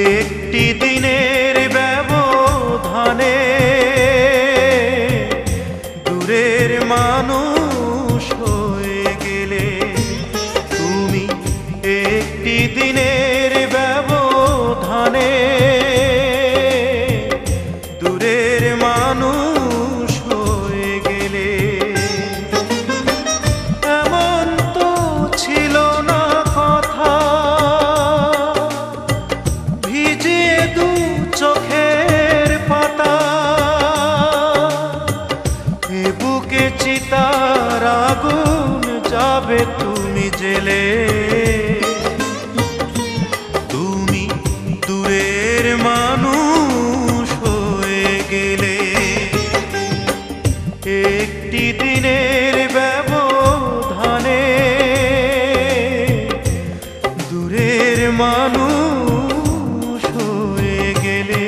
একটি দিনের ব্যবধানে দূরের মানুষ হয়ে গেলে। তুমি একটি দিনের ব্যবধানে দূরের মানুষ হয়ে গেলে। এমন তো ছিল না কথা, ভিজিয়ে দু চোখের পাতা, এ বুকে চিতার আগুন যাবে তুমি জেলে। তুমি দূরের মানুষ হয়ে গেলে। একটি দিনের ব্যবধানে দূরের মানুষ হয়ে গেলে।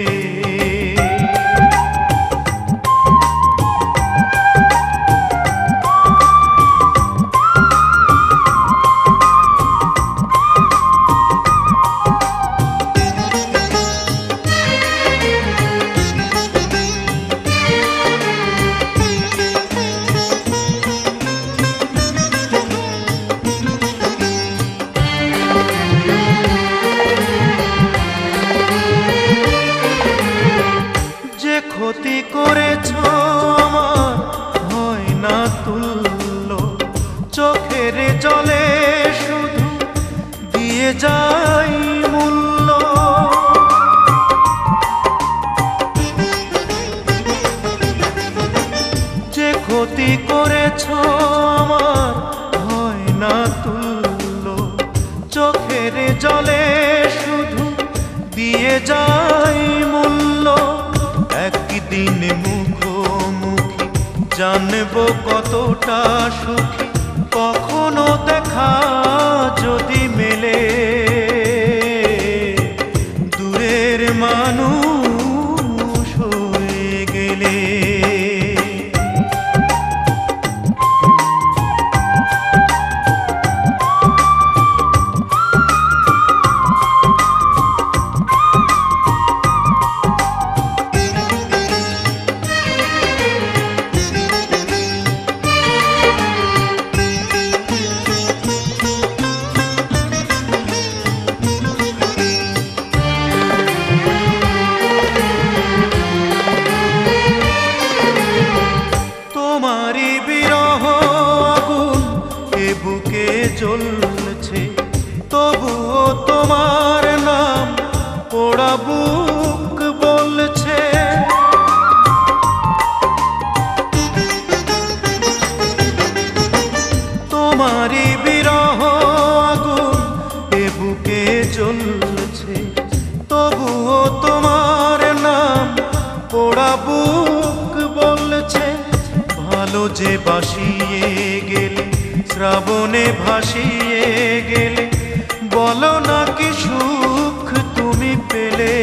ক্ষতি করেছ আমার হয় না তুল্য, চোখের জলে শুধু দিয়ে যাই মূল্য। যে ক্ষতি করেছ আমার হয় না তুল্য, চোখের জলে শুধু দিয়ে যাই মূল্য। একদিন মুখোমুখি জানবো কতটা সুখী, কখনো দেখা যদি মেলে। দূরের মানুষ হয়ে গেলে। তোমারই বিরহ আগুন এ বুকে জ্বলছে, তবুও তোমার নাম পোড়া বুক বলছে। তোমারই বিরহ আগুন এ বুকে জ্বলছে, তবুও তোমার নাম পোড়া বুক বলছে। ভালো যে বাসিয়ে গেলে, শ্রাবণে ভাসিয়ে গেলে, বলো না কি সুখ তুমি পেলে।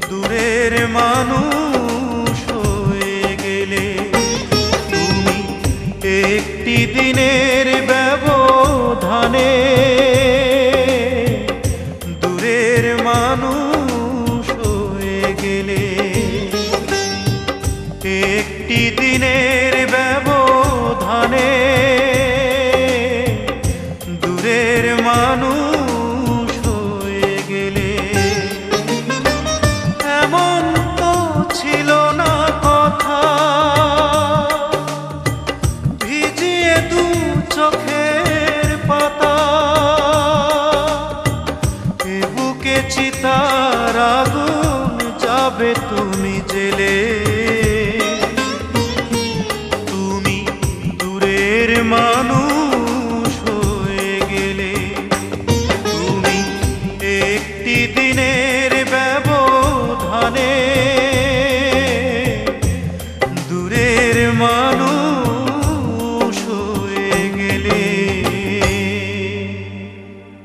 দূরের মানুষ হয়ে গেলে। তুমি একটি দিনের ব্যবধানে দূরের মানুষ হয়ে গেলে। একটি দিনের ব্যবধানে দূরের মানুষ হয়ে গেলে। এমন তো ছিল না কথা, ভিজিয়ে দু চোখের পাতা, এ বুকে চিতার আগুন যাবে তুমি জেলে।